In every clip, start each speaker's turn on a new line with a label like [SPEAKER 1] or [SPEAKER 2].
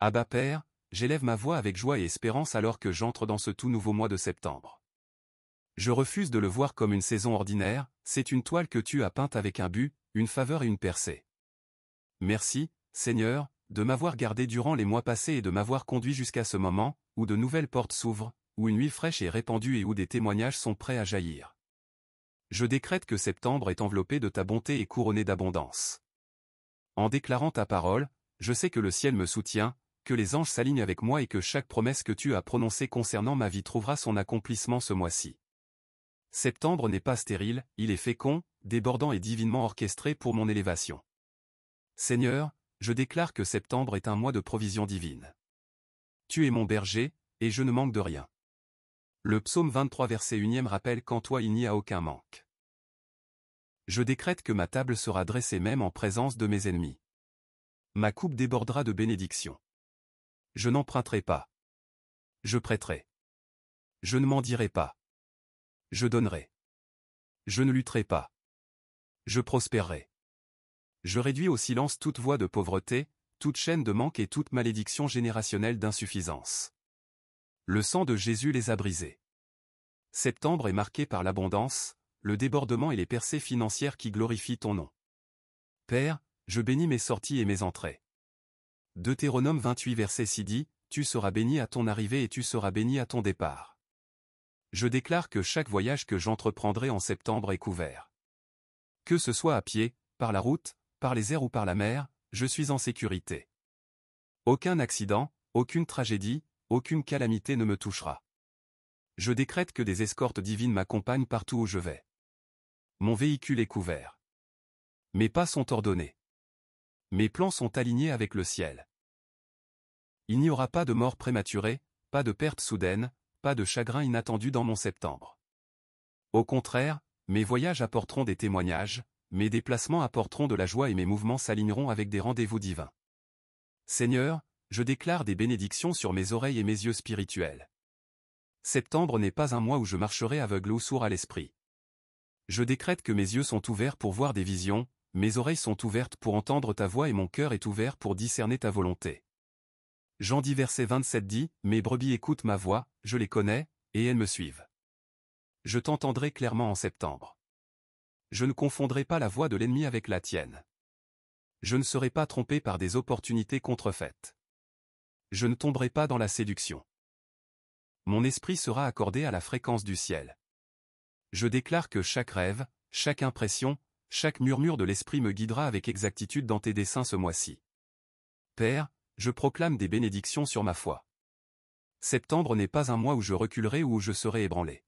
[SPEAKER 1] Abba Père, j'élève ma voix avec joie et espérance alors que j'entre dans ce tout nouveau mois de septembre. Je refuse de le voir comme une saison ordinaire, c'est une toile que tu as peinte avec un but, une faveur et une percée. Merci, Seigneur, de m'avoir gardé durant les mois passés et de m'avoir conduit jusqu'à ce moment, où de nouvelles portes s'ouvrent, où une huile fraîche est répandue et où des témoignages sont prêts à jaillir. Je décrète que septembre est enveloppé de ta bonté et couronné d'abondance. En déclarant ta parole, je sais que le ciel me soutient, que les anges s'alignent avec moi et que chaque promesse que tu as prononcée concernant ma vie trouvera son accomplissement ce mois-ci. Septembre n'est pas stérile, il est fécond, débordant et divinement orchestré pour mon élévation. Seigneur, je déclare que septembre est un mois de provision divine. Tu es mon berger, et je ne manque de rien. Le psaume 23 verset 1 rappelle qu'en toi il n'y a aucun manque. Je décrète que ma table sera dressée même en présence de mes ennemis. Ma coupe débordera de bénédictions. Je n'emprunterai pas. Je prêterai. Je ne mendirai pas. Je donnerai. Je ne lutterai pas. Je prospérerai. Je réduis au silence toute voie de pauvreté, toute chaîne de manque et toute malédiction générationnelle d'insuffisance. Le sang de Jésus les a brisés. Septembre est marqué par l'abondance, le débordement et les percées financières qui glorifient ton nom. Père, je bénis mes sorties et mes entrées. Deutéronome 28 verset 6 dit, tu seras béni à ton arrivée et tu seras béni à ton départ. Je déclare que chaque voyage que j'entreprendrai en septembre est couvert. Que ce soit à pied, par la route, par les airs ou par la mer, je suis en sécurité. Aucun accident, aucune tragédie, aucune calamité ne me touchera. Je décrète que des escortes divines m'accompagnent partout où je vais. Mon véhicule est couvert. Mes pas sont ordonnés. Mes plans sont alignés avec le ciel. Il n'y aura pas de mort prématurée, pas de perte soudaine, pas de chagrin inattendu dans mon septembre. Au contraire, mes voyages apporteront des témoignages, mes déplacements apporteront de la joie et mes mouvements s'aligneront avec des rendez-vous divins. Seigneur, je déclare des bénédictions sur mes oreilles et mes yeux spirituels. Septembre n'est pas un mois où je marcherai aveugle ou sourd à l'esprit. Je décrète que mes yeux sont ouverts pour voir des visions, mes oreilles sont ouvertes pour entendre ta voix et mon cœur est ouvert pour discerner ta volonté. Jean 10 verset 27 dit, mes brebis écoutent ma voix, je les connais, et elles me suivent. Je t'entendrai clairement en septembre. Je ne confondrai pas la voix de l'ennemi avec la tienne. Je ne serai pas trompé par des opportunités contrefaites. Je ne tomberai pas dans la séduction. Mon esprit sera accordé à la fréquence du ciel. Je déclare que chaque rêve, chaque impression, chaque murmure de l'esprit me guidera avec exactitude dans tes desseins ce mois-ci. Père, je proclame des bénédictions sur ma foi. Septembre n'est pas un mois où je reculerai ou où je serai ébranlé.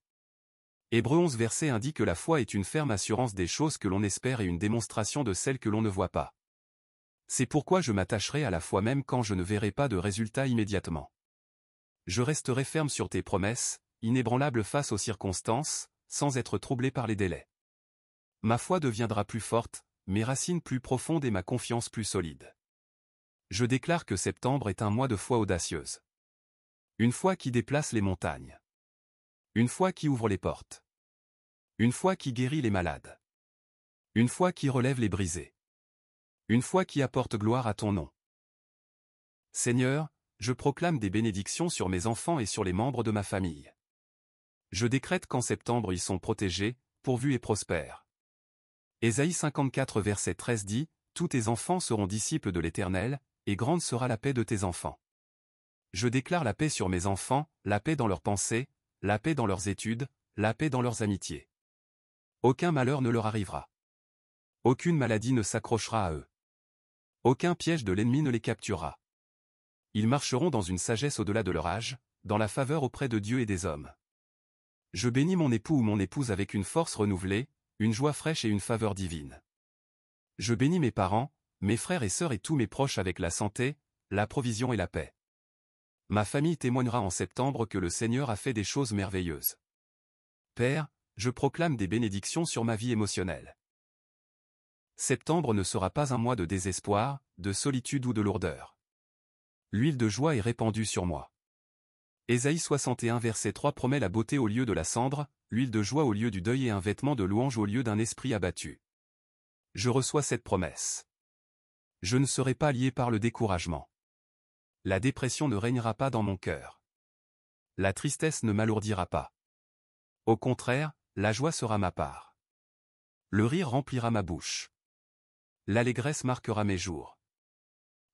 [SPEAKER 1] Hébreux 11 verset 1 dit que la foi est une ferme assurance des choses que l'on espère et une démonstration de celles que l'on ne voit pas. C'est pourquoi je m'attacherai à la foi même quand je ne verrai pas de résultat immédiatement. Je resterai ferme sur tes promesses, inébranlable face aux circonstances, sans être troublé par les délais. Ma foi deviendra plus forte, mes racines plus profondes et ma confiance plus solide. Je déclare que septembre est un mois de foi audacieuse. Une foi qui déplace les montagnes. Une foi qui ouvre les portes. Une foi qui guérit les malades. Une foi qui relève les brisés. Une foi qui apporte gloire à ton nom. Seigneur, je proclame des bénédictions sur mes enfants et sur les membres de ma famille. Je décrète qu'en septembre ils sont protégés, pourvus et prospères. Ésaïe 54 verset 13 dit, tous tes enfants seront disciples de l'Éternel, et grande sera la paix de tes enfants. Je déclare la paix sur mes enfants, la paix dans leurs pensées, la paix dans leurs études, la paix dans leurs amitiés. Aucun malheur ne leur arrivera. Aucune maladie ne s'accrochera à eux. Aucun piège de l'ennemi ne les capturera. Ils marcheront dans une sagesse au-delà de leur âge, dans la faveur auprès de Dieu et des hommes. Je bénis mon époux ou mon épouse avec une force renouvelée, une joie fraîche et une faveur divine. Je bénis mes parents, mes frères et sœurs et tous mes proches avec la santé, la provision et la paix. Ma famille témoignera en septembre que le Seigneur a fait des choses merveilleuses. Père, je proclame des bénédictions sur ma vie émotionnelle. Septembre ne sera pas un mois de désespoir, de solitude ou de lourdeur. L'huile de joie est répandue sur moi. Ésaïe 61 verset 3 promet la beauté au lieu de la cendre, l'huile de joie au lieu du deuil et un vêtement de louange au lieu d'un esprit abattu. Je reçois cette promesse. Je ne serai pas lié par le découragement. La dépression ne régnera pas dans mon cœur. La tristesse ne m'alourdira pas. Au contraire, la joie sera ma part. Le rire remplira ma bouche. L'allégresse marquera mes jours.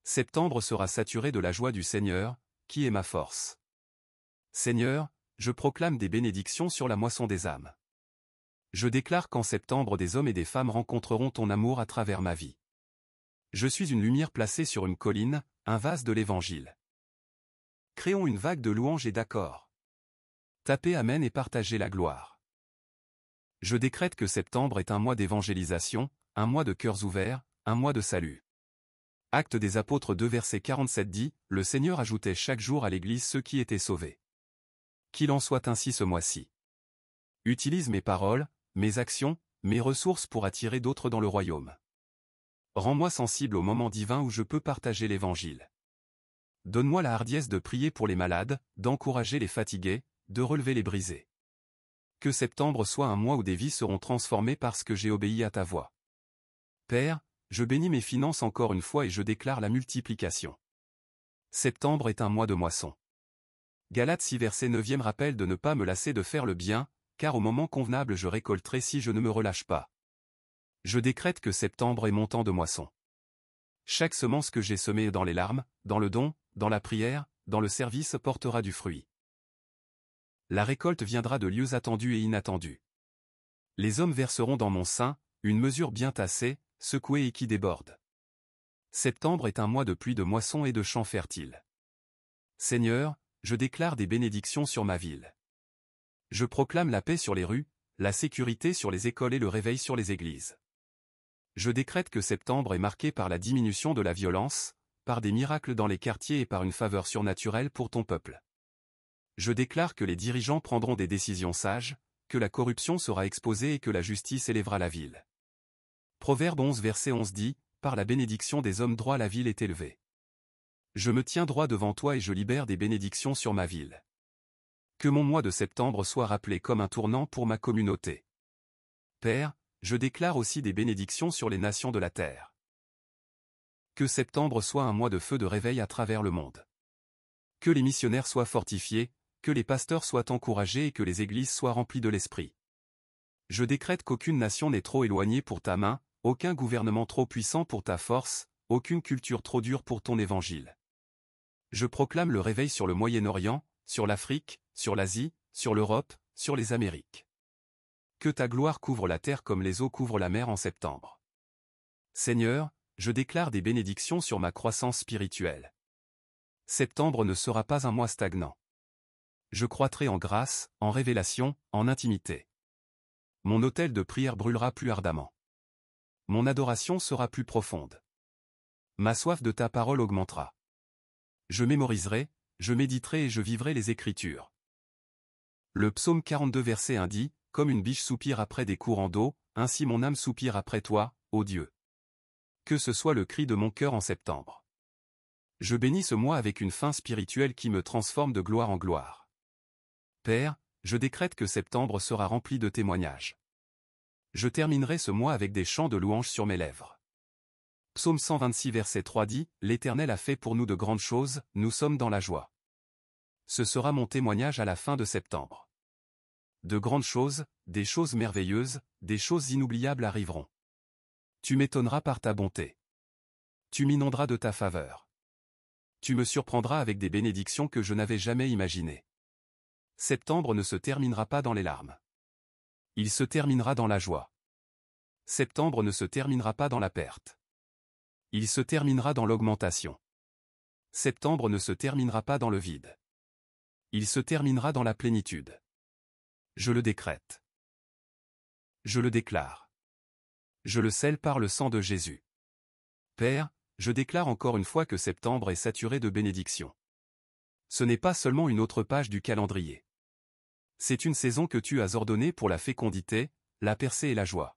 [SPEAKER 1] Septembre sera saturé de la joie du Seigneur, qui est ma force. Seigneur, je proclame des bénédictions sur la moisson des âmes. Je déclare qu'en septembre des hommes et des femmes rencontreront ton amour à travers ma vie. Je suis une lumière placée sur une colline, un vase de l'Évangile. Créons une vague de louanges et d'accords. Tapez Amen et partagez la gloire. Je décrète que septembre est un mois d'évangélisation, un mois de cœurs ouverts, un mois de salut. Actes des Apôtres 2 verset 47 dit, « Le Seigneur ajoutait chaque jour à l'Église ceux qui étaient sauvés. » Qu'il en soit ainsi ce mois-ci. Utilise mes paroles, mes actions, mes ressources pour attirer d'autres dans le royaume. Rends-moi sensible au moment divin où je peux partager l'Évangile. Donne-moi la hardiesse de prier pour les malades, d'encourager les fatigués, de relever les brisés. Que septembre soit un mois où des vies seront transformées parce que j'ai obéi à ta voix. Père, je bénis mes finances encore une fois et je déclare la multiplication. Septembre est un mois de moisson. Galates 6 verset 9 rappelle de ne pas me lasser de faire le bien, car au moment convenable je récolterai si je ne me relâche pas. Je décrète que septembre est mon temps de moisson. Chaque semence que j'ai semée dans les larmes, dans le don, dans la prière, dans le service portera du fruit. La récolte viendra de lieux attendus et inattendus. Les hommes verseront dans mon sein, une mesure bien tassée, secouée et qui déborde. Septembre est un mois de pluie de moisson et de champs fertiles. Seigneur, je déclare des bénédictions sur ma ville. Je proclame la paix sur les rues, la sécurité sur les écoles et le réveil sur les églises. Je décrète que septembre est marqué par la diminution de la violence, par des miracles dans les quartiers et par une faveur surnaturelle pour ton peuple. Je déclare que les dirigeants prendront des décisions sages, que la corruption sera exposée et que la justice élèvera la ville. Proverbe 11 verset 11 dit, « Par la bénédiction des hommes droits la ville est élevée. » Je me tiens droit devant toi et je libère des bénédictions sur ma ville. Que mon mois de septembre soit rappelé comme un tournant pour ma communauté. Père, je déclare aussi des bénédictions sur les nations de la terre. Que septembre soit un mois de feu de réveil à travers le monde. Que les missionnaires soient fortifiés, que les pasteurs soient encouragés et que les églises soient remplies de l'Esprit. Je décrète qu'aucune nation n'est trop éloignée pour ta main, aucun gouvernement trop puissant pour ta force, aucune culture trop dure pour ton évangile. Je proclame le réveil sur le Moyen-Orient, sur l'Afrique, sur l'Asie, sur l'Europe, sur les Amériques. Que ta gloire couvre la terre comme les eaux couvrent la mer en septembre. Seigneur, je déclare des bénédictions sur ma croissance spirituelle. Septembre ne sera pas un mois stagnant. Je croîtrai en grâce, en révélation, en intimité. Mon autel de prière brûlera plus ardemment. Mon adoration sera plus profonde. Ma soif de ta parole augmentera. Je mémoriserai, je méditerai et je vivrai les Écritures. Le psaume 42 verset 1 dit, « Comme une biche soupire après des courants d'eau, ainsi mon âme soupire après toi, ô Dieu. » Que ce soit le cri de mon cœur en septembre. Je bénis ce mois avec une faim spirituelle qui me transforme de gloire en gloire. Père, je décrète que septembre sera rempli de témoignages. Je terminerai ce mois avec des chants de louanges sur mes lèvres. Psaume 126 verset 3 dit, « L'Éternel a fait pour nous de grandes choses, nous sommes dans la joie. » Ce sera mon témoignage à la fin de septembre. De grandes choses, des choses merveilleuses, des choses inoubliables arriveront. Tu m'étonneras par ta bonté. Tu m'inonderas de ta faveur. Tu me surprendras avec des bénédictions que je n'avais jamais imaginées. Septembre ne se terminera pas dans les larmes. Il se terminera dans la joie. Septembre ne se terminera pas dans la perte. Il se terminera dans l'augmentation. Septembre ne se terminera pas dans le vide. Il se terminera dans la plénitude. Je le décrète. Je le déclare. Je le scelle par le sang de Jésus. Père, je déclare encore une fois que septembre est saturé de bénédictions. Ce n'est pas seulement une autre page du calendrier. C'est une saison que tu as ordonnée pour la fécondité, la percée et la joie.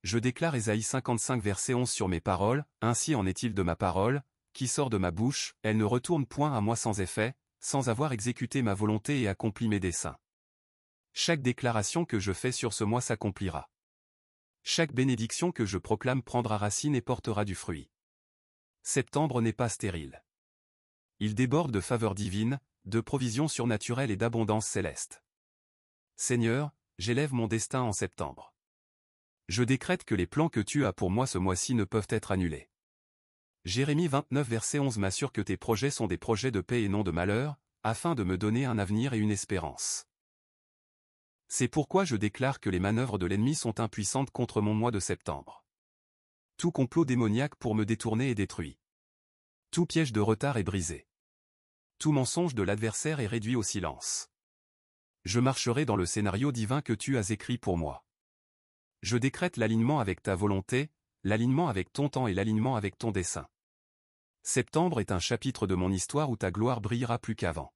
[SPEAKER 1] Je déclare Ésaïe 55 verset 11 sur mes paroles, ainsi en est-il de ma parole, qui sort de ma bouche, elle ne retourne point à moi sans effet, sans avoir exécuté ma volonté et accompli mes desseins. Chaque déclaration que je fais sur ce mois s'accomplira. Chaque bénédiction que je proclame prendra racine et portera du fruit. Septembre n'est pas stérile. Il déborde de faveur divine, de provisions surnaturelles et d'abondance céleste. Seigneur, j'élève mon destin en septembre. Je décrète que les plans que tu as pour moi ce mois-ci ne peuvent être annulés. Jérémie 29 verset 11 m'assure que tes projets sont des projets de paix et non de malheur, afin de me donner un avenir et une espérance. C'est pourquoi je déclare que les manœuvres de l'ennemi sont impuissantes contre mon mois de septembre. Tout complot démoniaque pour me détourner est détruit. Tout piège de retard est brisé. Tout mensonge de l'adversaire est réduit au silence. Je marcherai dans le scénario divin que tu as écrit pour moi. Je décrète l'alignement avec ta volonté, l'alignement avec ton temps et l'alignement avec ton dessein. Septembre est un chapitre de mon histoire où ta gloire brillera plus qu'avant.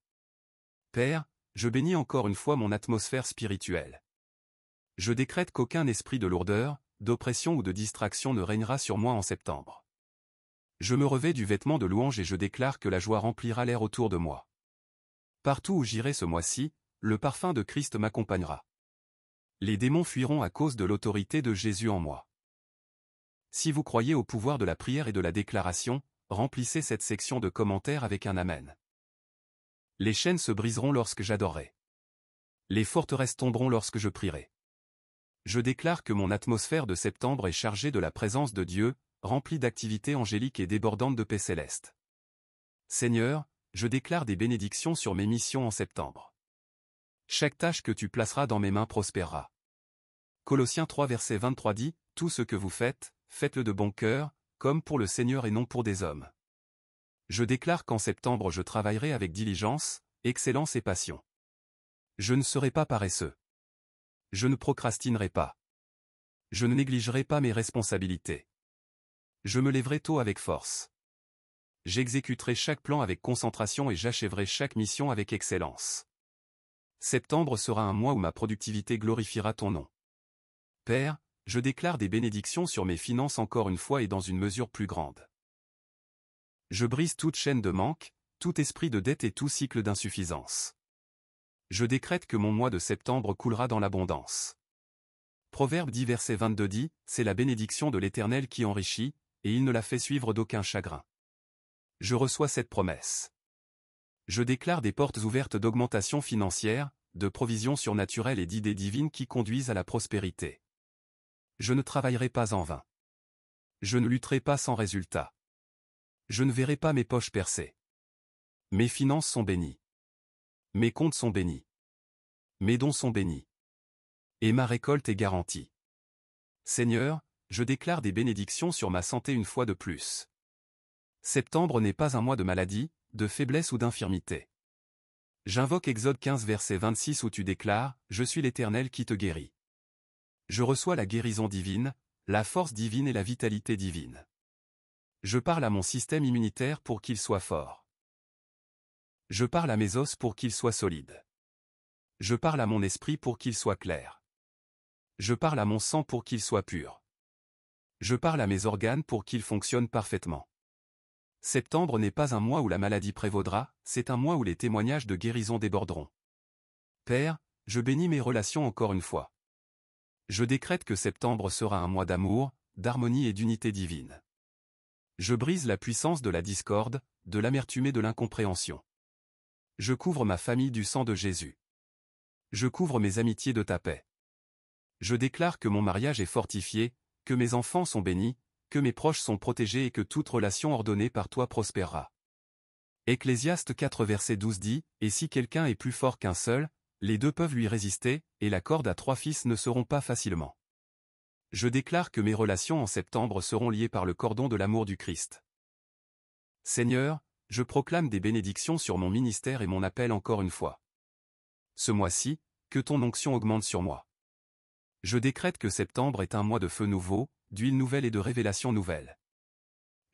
[SPEAKER 1] Père, je bénis encore une fois mon atmosphère spirituelle. Je décrète qu'aucun esprit de lourdeur, d'oppression ou de distraction ne régnera sur moi en septembre. Je me revêts du vêtement de louange et je déclare que la joie remplira l'air autour de moi. Partout où j'irai ce mois-ci, le parfum de Christ m'accompagnera. Les démons fuiront à cause de l'autorité de Jésus en moi. Si vous croyez au pouvoir de la prière et de la déclaration, remplissez cette section de commentaires avec un Amen. Les chaînes se briseront lorsque j'adorerai. Les forteresses tomberont lorsque je prierai. Je déclare que mon atmosphère de septembre est chargée de la présence de Dieu, remplie d'activités angéliques et débordantes de paix céleste. Seigneur, je déclare des bénédictions sur mes missions en septembre. Chaque tâche que tu placeras dans mes mains prospérera. Colossiens 3 verset 23 dit, « Tout ce que vous faites, faites-le de bon cœur, comme pour le Seigneur et non pour des hommes. » Je déclare qu'en septembre je travaillerai avec diligence, excellence et passion. Je ne serai pas paresseux. Je ne procrastinerai pas. Je ne négligerai pas mes responsabilités. Je me lèverai tôt avec force. J'exécuterai chaque plan avec concentration et j'achèverai chaque mission avec excellence. Septembre sera un mois où ma productivité glorifiera ton nom. Père, je déclare des bénédictions sur mes finances encore une fois et dans une mesure plus grande. Je brise toute chaîne de manque, tout esprit de dette et tout cycle d'insuffisance. Je décrète que mon mois de septembre coulera dans l'abondance. Proverbe 10 verset 22 dit, « C'est la bénédiction de l'Éternel qui enrichit, et il ne la fait suivre d'aucun chagrin. » Je reçois cette promesse. Je déclare des portes ouvertes d'augmentation financière, de provisions surnaturelles et d'idées divines qui conduisent à la prospérité. Je ne travaillerai pas en vain. Je ne lutterai pas sans résultat. Je ne verrai pas mes poches percées. Mes finances sont bénies. Mes comptes sont bénis. Mes dons sont bénis. Et ma récolte est garantie. Seigneur, je déclare des bénédictions sur ma santé une fois de plus. Septembre n'est pas un mois de maladie, de faiblesse ou d'infirmité. J'invoque Exode 15 verset 26 où tu déclares, « Je suis l'Éternel qui te guérit. » Je reçois la guérison divine, la force divine et la vitalité divine. Je parle à mon système immunitaire pour qu'il soit fort. Je parle à mes os pour qu'ils soient solides. Je parle à mon esprit pour qu'il soit clair. Je parle à mon sang pour qu'il soit pur. Je parle à mes organes pour qu'ils fonctionnent parfaitement. Septembre n'est pas un mois où la maladie prévaudra, c'est un mois où les témoignages de guérison déborderont. Père, je bénis mes relations encore une fois. Je décrète que septembre sera un mois d'amour, d'harmonie et d'unité divine. Je brise la puissance de la discorde, de l'amertume et de l'incompréhension. Je couvre ma famille du sang de Jésus. Je couvre mes amitiés de ta paix. Je déclare que mon mariage est fortifié, que mes enfants sont bénis, que mes proches sont protégés et que toute relation ordonnée par toi prospérera. Ecclésiaste 4 verset 12 dit, « Et si quelqu'un est plus fort qu'un seul, les deux peuvent lui résister, et la corde à 3 fils ne seront pas facilement. » Je déclare que mes relations en septembre seront liées par le cordon de l'amour du Christ. Seigneur, je proclame des bénédictions sur mon ministère et mon appel encore une fois. Ce mois-ci, que ton onction augmente sur moi. Je décrète que septembre est un mois de feu nouveau, d'huile nouvelle et de révélation nouvelle.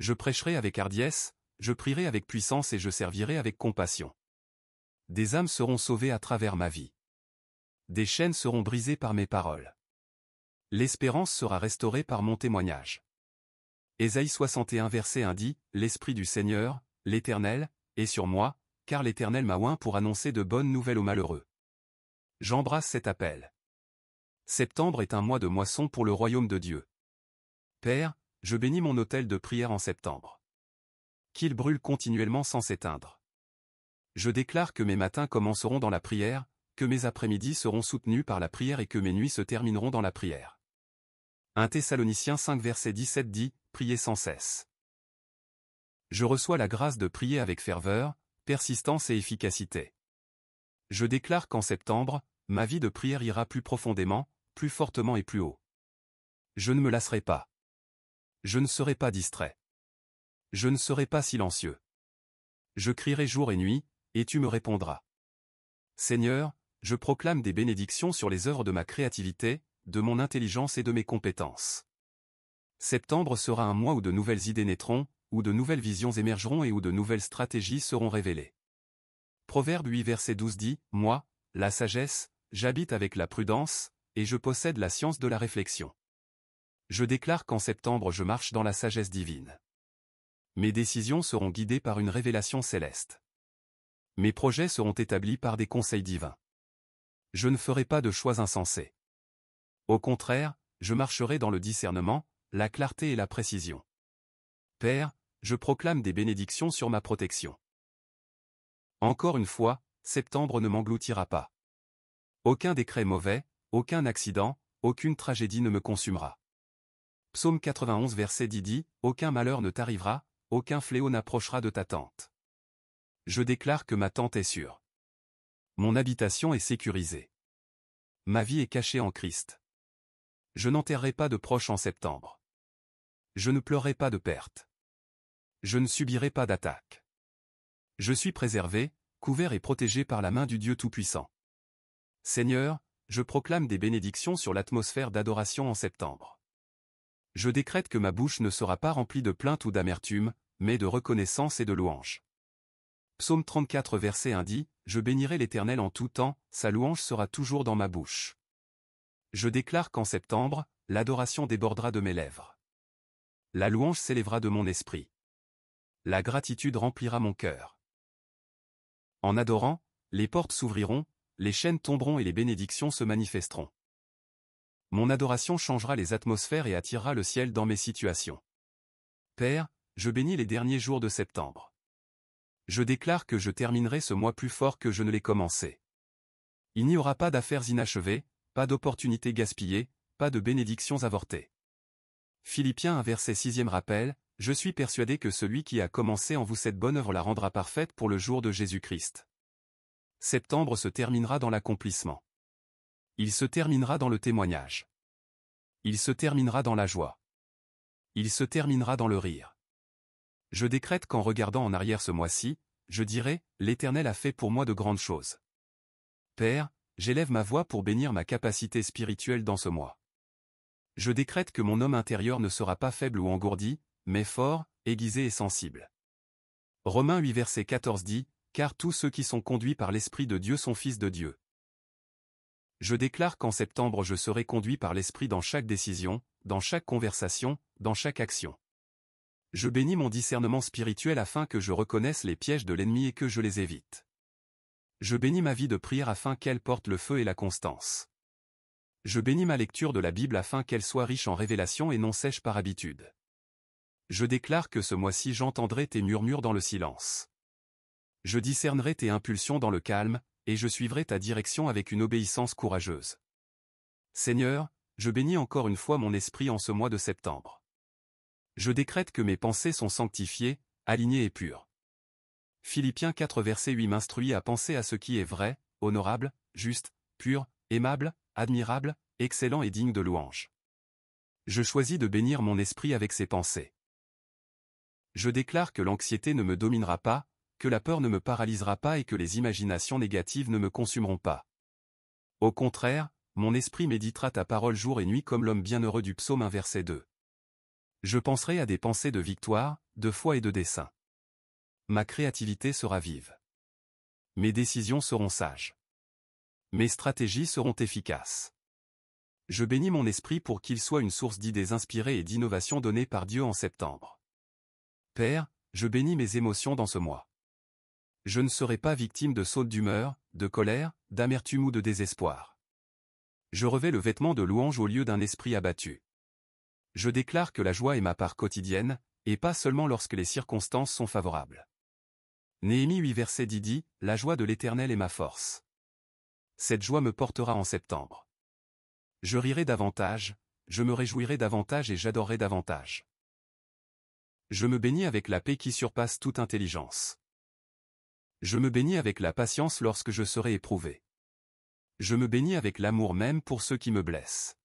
[SPEAKER 1] Je prêcherai avec hardiesse, je prierai avec puissance et je servirai avec compassion. Des âmes seront sauvées à travers ma vie. Des chaînes seront brisées par mes paroles. L'espérance sera restaurée par mon témoignage. Ésaïe 61 verset 1 dit, « L'Esprit du Seigneur, l'Éternel, est sur moi, car l'Éternel m'a oint pour annoncer de bonnes nouvelles aux malheureux. » J'embrasse cet appel. Septembre est un mois de moisson pour le royaume de Dieu. Père, je bénis mon autel de prière en septembre. Qu'il brûle continuellement sans s'éteindre. Je déclare que mes matins commenceront dans la prière, que mes après-midi seront soutenus par la prière et que mes nuits se termineront dans la prière. 1 Thessaloniciens 5 verset 17 dit, priez sans cesse. Je reçois la grâce de prier avec ferveur, persistance et efficacité. Je déclare qu'en septembre, ma vie de prière ira plus profondément, plus fortement et plus haut. Je ne me lasserai pas. Je ne serai pas distrait. Je ne serai pas silencieux. Je crierai jour et nuit, et tu me répondras. Seigneur, je proclame des bénédictions sur les œuvres de ma créativité, de mon intelligence et de mes compétences. Septembre sera un mois où de nouvelles idées naîtront, où de nouvelles visions émergeront et où de nouvelles stratégies seront révélées. Proverbe 8 verset 12 dit, « Moi, la sagesse, j'habite avec la prudence, et je possède la science de la réflexion. » Je déclare qu'en septembre je marche dans la sagesse divine. Mes décisions seront guidées par une révélation céleste. Mes projets seront établis par des conseils divins. Je ne ferai pas de choix insensés. Au contraire, je marcherai dans le discernement, la clarté et la précision. Père, je proclame des bénédictions sur ma protection. Encore une fois, septembre ne m'engloutira pas. Aucun décret mauvais, aucun accident, aucune tragédie ne me consumera. Psaume 91 verset 10 dit, « Aucun malheur ne t'arrivera, aucun fléau n'approchera de ta tente. » Je déclare que ma tente est sûre. Mon habitation est sécurisée. Ma vie est cachée en Christ. Je n'enterrerai pas de proches en septembre. Je ne pleurerai pas de perte. Je ne subirai pas d'attaque. Je suis préservé, couvert et protégé par la main du Dieu Tout-Puissant. Seigneur, je proclame des bénédictions sur l'atmosphère d'adoration en septembre. Je décrète que ma bouche ne sera pas remplie de plaintes ou d'amertume, mais de reconnaissance et de louange. Psaume 34 verset 1 dit, « Je bénirai l'Éternel en tout temps, sa louange sera toujours dans ma bouche. » Je déclare qu'en septembre, l'adoration débordera de mes lèvres. La louange s'élèvera de mon esprit. La gratitude remplira mon cœur. En adorant, les portes s'ouvriront, les chaînes tomberont et les bénédictions se manifesteront. Mon adoration changera les atmosphères et attirera le ciel dans mes situations. Père, je bénis les derniers jours de septembre. Je déclare que je terminerai ce mois plus fort que je ne l'ai commencé. Il n'y aura pas d'affaires inachevées, pas d'opportunités gaspillées, pas de bénédictions avortées. Philippiens 1 verset 6 rappelle, « Je suis persuadé que celui qui a commencé en vous cette bonne œuvre la rendra parfaite pour le jour de Jésus-Christ. » Septembre se terminera dans l'accomplissement. Il se terminera dans le témoignage. Il se terminera dans la joie. Il se terminera dans le rire. Je décrète qu'en regardant en arrière ce mois-ci, je dirai, « L'Éternel a fait pour moi de grandes choses. » Père, j'élève ma voix pour bénir ma capacité spirituelle dans ce mois. Je décrète que mon homme intérieur ne sera pas faible ou engourdi, mais fort, aiguisé et sensible. Romains 8 verset 14 dit, « Car tous ceux qui sont conduits par l'Esprit de Dieu sont fils de Dieu. » Je déclare qu'en septembre je serai conduit par l'Esprit dans chaque décision, dans chaque conversation, dans chaque action. Je bénis mon discernement spirituel afin que je reconnaisse les pièges de l'ennemi et que je les évite. Je bénis ma vie de prière afin qu'elle porte le feu et la constance. Je bénis ma lecture de la Bible afin qu'elle soit riche en révélations et non sèche par habitude. Je déclare que ce mois-ci j'entendrai tes murmures dans le silence. Je discernerai tes impulsions dans le calme, et je suivrai ta direction avec une obéissance courageuse. Seigneur, je bénis encore une fois mon esprit en ce mois de septembre. Je décrète que mes pensées sont sanctifiées, alignées et pures. Philippiens 4 verset 8 m'instruit à penser à ce qui est vrai, honorable, juste, pur, aimable, admirable, excellent et digne de louange. Je choisis de bénir mon esprit avec ces pensées. Je déclare que l'anxiété ne me dominera pas, que la peur ne me paralysera pas et que les imaginations négatives ne me consumeront pas. Au contraire, mon esprit méditera ta parole jour et nuit comme l'homme bienheureux du psaume 1 verset 2. Je penserai à des pensées de victoire, de foi et de dessein. Ma créativité sera vive. Mes décisions seront sages. Mes stratégies seront efficaces. Je bénis mon esprit pour qu'il soit une source d'idées inspirées et d'innovations données par Dieu en septembre. Père, je bénis mes émotions dans ce mois. Je ne serai pas victime de sautes d'humeur, de colère, d'amertume ou de désespoir. Je revêt le vêtement de louange au lieu d'un esprit abattu. Je déclare que la joie est ma part quotidienne, et pas seulement lorsque les circonstances sont favorables. Néhémie 8 verset 10 dit, « La joie de l'Éternel est ma force. Cette joie me portera en septembre. Je rirai davantage, je me réjouirai davantage et j'adorerai davantage. Je me bénis avec la paix qui surpasse toute intelligence. Je me bénis avec la patience lorsque je serai éprouvé. Je me bénis avec l'amour même pour ceux qui me blessent.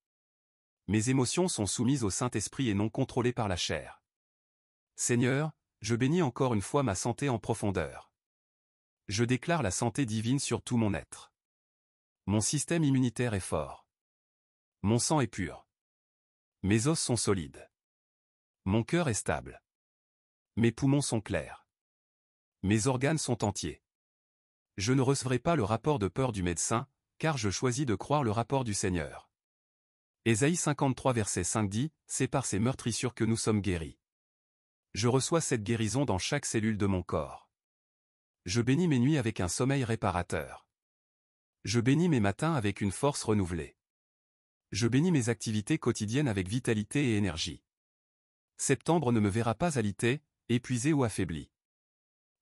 [SPEAKER 1] Mes émotions sont soumises au Saint-Esprit et non contrôlées par la chair. Seigneur, je bénis encore une fois ma santé en profondeur. Je déclare la santé divine sur tout mon être. Mon système immunitaire est fort. Mon sang est pur. Mes os sont solides. Mon cœur est stable. Mes poumons sont clairs. Mes organes sont entiers. Je ne recevrai pas le rapport de peur du médecin, car je choisis de croire le rapport du Seigneur. Ésaïe 53 verset 5 dit, « C'est par ces meurtrissures que nous sommes guéris. » Je reçois cette guérison dans chaque cellule de mon corps. Je bénis mes nuits avec un sommeil réparateur. Je bénis mes matins avec une force renouvelée. Je bénis mes activités quotidiennes avec vitalité et énergie. Septembre ne me verra pas alité, épuisé ou affaibli.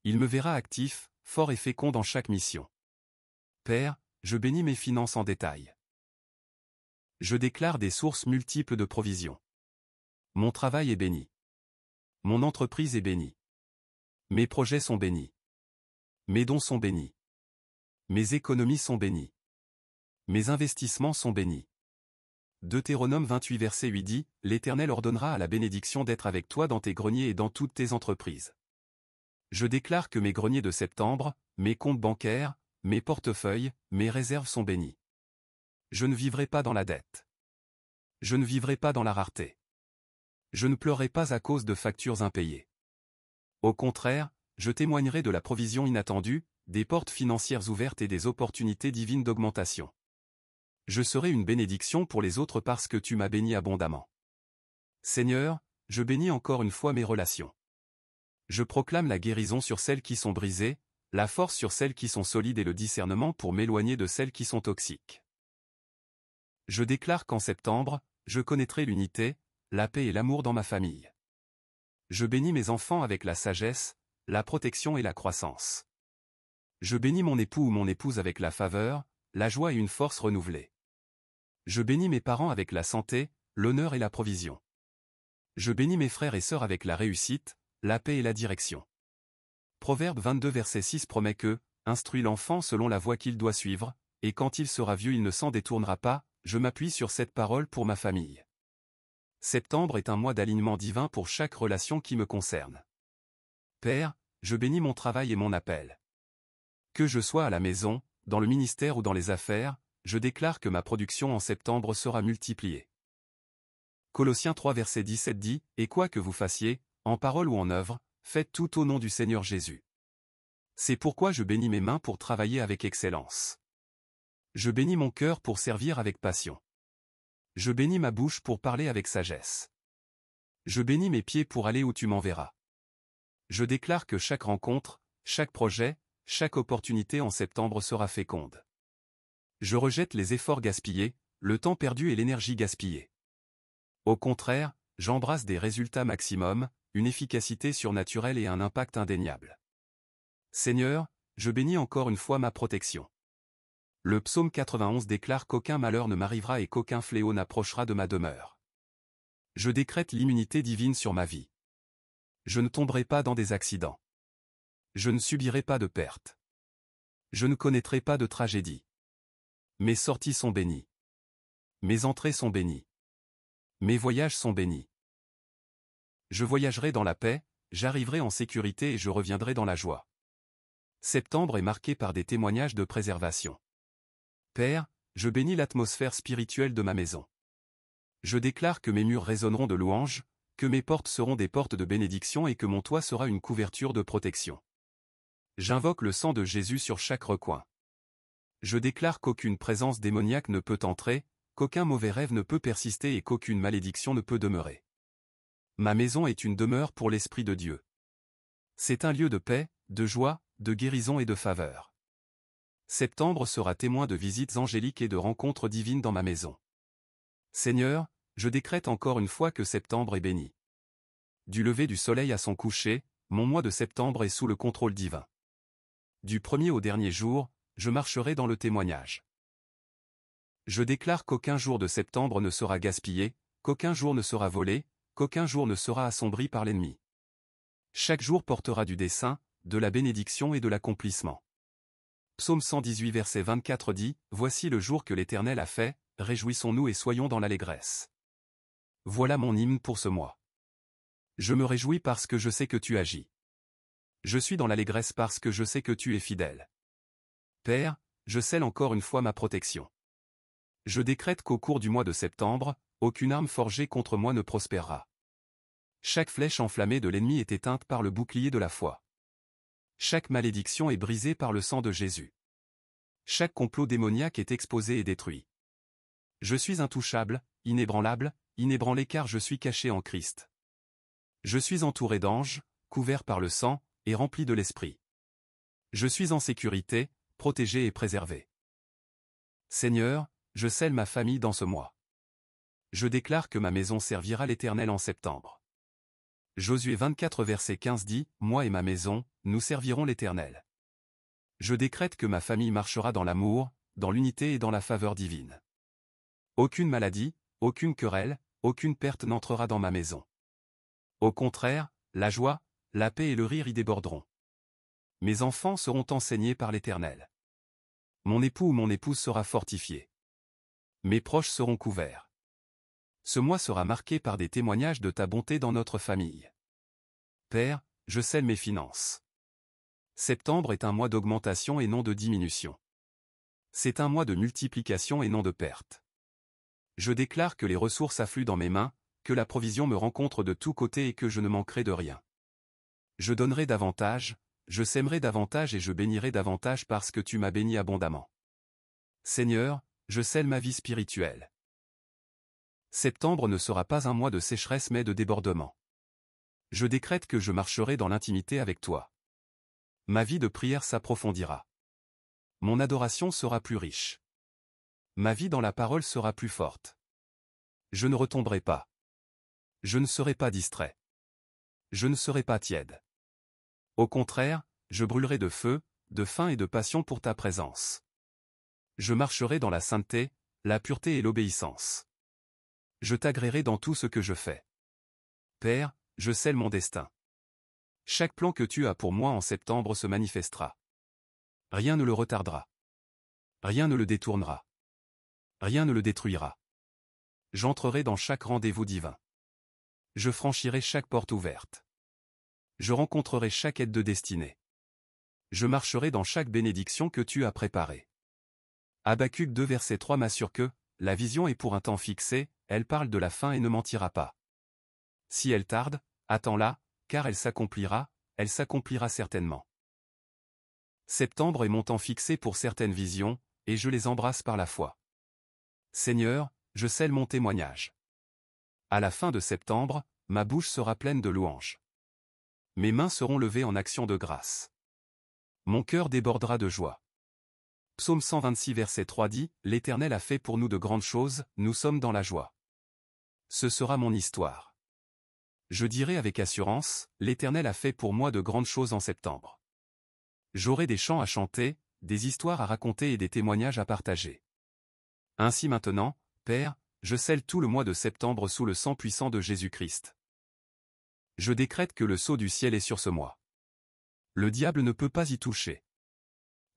[SPEAKER 1] Il me verra actif, fort et fécond dans chaque mission. Père, je bénis mes finances en détail. Je déclare des sources multiples de provisions. Mon travail est béni. Mon entreprise est bénie. Mes projets sont bénis. Mes dons sont bénis. Mes économies sont bénies. Mes investissements sont bénis. Deutéronome 28 verset 8 dit, « L'Éternel ordonnera à la bénédiction d'être avec toi dans tes greniers et dans toutes tes entreprises. » Je déclare que mes greniers de septembre, mes comptes bancaires, mes portefeuilles, mes réserves sont bénis. Je ne vivrai pas dans la dette. Je ne vivrai pas dans la rareté. Je ne pleurerai pas à cause de factures impayées. Au contraire, je témoignerai de la provision inattendue, des portes financières ouvertes et des opportunités divines d'augmentation. Je serai une bénédiction pour les autres parce que tu m'as béni abondamment. Seigneur, je bénis encore une fois mes relations. Je proclame la guérison sur celles qui sont brisées, la force sur celles qui sont solides et le discernement pour m'éloigner de celles qui sont toxiques. Je déclare qu'en septembre, je connaîtrai l'unité, la paix et l'amour dans ma famille. Je bénis mes enfants avec la sagesse, la protection et la croissance. Je bénis mon époux ou mon épouse avec la faveur, la joie et une force renouvelée. Je bénis mes parents avec la santé, l'honneur et la provision. Je bénis mes frères et sœurs avec la réussite, la paix et la direction. Proverbe 22 verset 6 promet que, instruis l'enfant selon la voie qu'il doit suivre, et quand il sera vieux il ne s'en détournera pas, je m'appuie sur cette parole pour ma famille. Septembre est un mois d'alignement divin pour chaque relation qui me concerne. Père, je bénis mon travail et mon appel. Que je sois à la maison, dans le ministère ou dans les affaires, je déclare que ma production en septembre sera multipliée. Colossiens 3 verset 17 dit, « Et quoi que vous fassiez, en parole ou en œuvre, faites tout au nom du Seigneur Jésus. » C'est pourquoi je bénis mes mains pour travailler avec excellence. Je bénis mon cœur pour servir avec passion. Je bénis ma bouche pour parler avec sagesse. Je bénis mes pieds pour aller où tu m'enverras. Je déclare que chaque rencontre, chaque projet, chaque opportunité en septembre sera féconde. Je rejette les efforts gaspillés, le temps perdu et l'énergie gaspillée. Au contraire, j'embrasse des résultats maximum, une efficacité surnaturelle et un impact indéniable. Seigneur, je bénis encore une fois ma protection. Le psaume 91 déclare qu'aucun malheur ne m'arrivera et qu'aucun fléau n'approchera de ma demeure. Je décrète l'immunité divine sur ma vie. Je ne tomberai pas dans des accidents. Je ne subirai pas de pertes. Je ne connaîtrai pas de tragédie. Mes sorties sont bénies. Mes entrées sont bénies. Mes voyages sont bénis. Je voyagerai dans la paix, j'arriverai en sécurité et je reviendrai dans la joie. Septembre est marqué par des témoignages de préservation. Père, je bénis l'atmosphère spirituelle de ma maison. Je déclare que mes murs résonneront de louanges, que mes portes seront des portes de bénédiction et que mon toit sera une couverture de protection. J'invoque le sang de Jésus sur chaque recoin. Je déclare qu'aucune présence démoniaque ne peut entrer, qu'aucun mauvais rêve ne peut persister et qu'aucune malédiction ne peut demeurer. Ma maison est une demeure pour l'Esprit de Dieu. C'est un lieu de paix, de joie, de guérison et de faveur. Septembre sera témoin de visites angéliques et de rencontres divines dans ma maison. Seigneur, je décrète encore une fois que septembre est béni. Du lever du soleil à son coucher, mon mois de septembre est sous le contrôle divin. Du premier au dernier jour, je marcherai dans le témoignage. Je déclare qu'aucun jour de septembre ne sera gaspillé, qu'aucun jour ne sera volé, qu'aucun jour ne sera assombri par l'ennemi. Chaque jour portera du dessein, de la bénédiction et de l'accomplissement. Psaume 118 verset 24 dit, « Voici le jour que l'Éternel a fait, réjouissons-nous et soyons dans l'allégresse. » Voilà mon hymne pour ce mois. Je me réjouis parce que je sais que tu agis. Je suis dans l'allégresse parce que je sais que tu es fidèle. Père, je scelle encore une fois ma protection. Je décrète qu'au cours du mois de septembre, aucune arme forgée contre moi ne prospérera. Chaque flèche enflammée de l'ennemi est éteinte par le bouclier de la foi. Chaque malédiction est brisée par le sang de Jésus. Chaque complot démoniaque est exposé et détruit. Je suis intouchable, inébranlable, inébranlé car je suis caché en Christ. Je suis entouré d'anges, couvert par le sang, et rempli de l'Esprit. Je suis en sécurité, protégé et préservé. Seigneur, je scelle ma famille dans ce mois. Je déclare que ma maison servira l'Éternel en septembre. Josué 24 verset 15 dit, « Moi et ma maison, nous servirons l'Éternel. » Je décrète que ma famille marchera dans l'amour, dans l'unité et dans la faveur divine. Aucune maladie, aucune querelle, aucune perte n'entrera dans ma maison. Au contraire, la joie, la paix et le rire y déborderont. Mes enfants seront enseignés par l'Éternel. Mon époux ou mon épouse sera fortifié. Mes proches seront couverts. Ce mois sera marqué par des témoignages de ta bonté dans notre famille. Père, je scelle mes finances. Septembre est un mois d'augmentation et non de diminution. C'est un mois de multiplication et non de perte. Je déclare que les ressources affluent dans mes mains, que la provision me rencontre de tous côtés et que je ne manquerai de rien. Je donnerai davantage, je sèmerai davantage et je bénirai davantage parce que tu m'as béni abondamment. Seigneur, je scelle ma vie spirituelle. Septembre ne sera pas un mois de sécheresse mais de débordement. Je décrète que je marcherai dans l'intimité avec toi. Ma vie de prière s'approfondira. Mon adoration sera plus riche. Ma vie dans la parole sera plus forte. Je ne retomberai pas. Je ne serai pas distrait. Je ne serai pas tiède. Au contraire, je brûlerai de feu, de faim et de passion pour ta présence. Je marcherai dans la sainteté, la pureté et l'obéissance. Je t'agréerai dans tout ce que je fais. Père, je scelle mon destin. Chaque plan que tu as pour moi en septembre se manifestera. Rien ne le retardera. Rien ne le détournera. Rien ne le détruira. J'entrerai dans chaque rendez-vous divin. Je franchirai chaque porte ouverte. Je rencontrerai chaque aide de destinée. Je marcherai dans chaque bénédiction que tu as préparée. Habacuc 2 verset 3 m'assure que, la vision est pour un temps fixé, elle parle de la fin et ne mentira pas. Si elle tarde, attends-la, car elle s'accomplira certainement. Septembre est mon temps fixé pour certaines visions, et je les embrasse par la foi. Seigneur, je scelle mon témoignage. À la fin de septembre, ma bouche sera pleine de louanges. Mes mains seront levées en action de grâce. Mon cœur débordera de joie. Psaume 126 verset 3 dit, « L'Éternel a fait pour nous de grandes choses, nous sommes dans la joie. » Ce sera mon histoire. Je dirai avec assurance, « L'Éternel a fait pour moi de grandes choses en septembre. » J'aurai des chants à chanter, des histoires à raconter et des témoignages à partager. Ainsi maintenant, Père, je scelle tout le mois de septembre sous le sang puissant de Jésus-Christ. Je décrète que le sceau du ciel est sur ce mois. Le diable ne peut pas y toucher.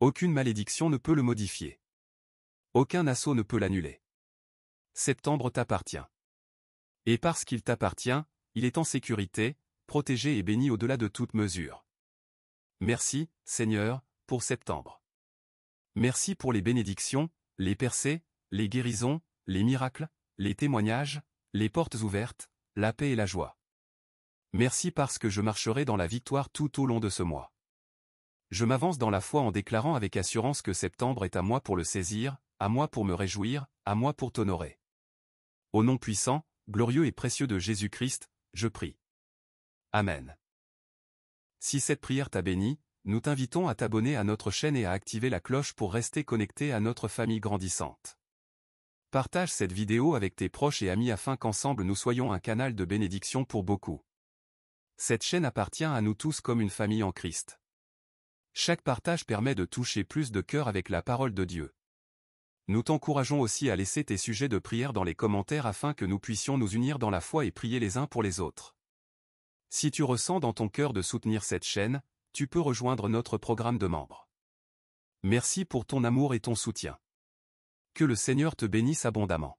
[SPEAKER 1] Aucune malédiction ne peut le modifier. Aucun assaut ne peut l'annuler. Septembre t'appartient. Et parce qu'il t'appartient, il est en sécurité, protégé et béni au-delà de toute mesure. Merci, Seigneur, pour septembre. Merci pour les bénédictions, les percées, les guérisons, les miracles, les témoignages, les portes ouvertes, la paix et la joie. Merci parce que je marcherai dans la victoire tout au long de ce mois. Je m'avance dans la foi en déclarant avec assurance que septembre est à moi pour le saisir, à moi pour me réjouir, à moi pour t'honorer. Au nom puissant, glorieux et précieux de Jésus-Christ, je prie. Amen. Si cette prière t'a béni, nous t'invitons à t'abonner à notre chaîne et à activer la cloche pour rester connecté à notre famille grandissante. Partage cette vidéo avec tes proches et amis afin qu'ensemble nous soyons un canal de bénédiction pour beaucoup. Cette chaîne appartient à nous tous comme une famille en Christ. Chaque partage permet de toucher plus de cœurs avec la parole de Dieu. Nous t'encourageons aussi à laisser tes sujets de prière dans les commentaires afin que nous puissions nous unir dans la foi et prier les uns pour les autres. Si tu ressens dans ton cœur de soutenir cette chaîne, tu peux rejoindre notre programme de membres. Merci pour ton amour et ton soutien. Que le Seigneur te bénisse abondamment.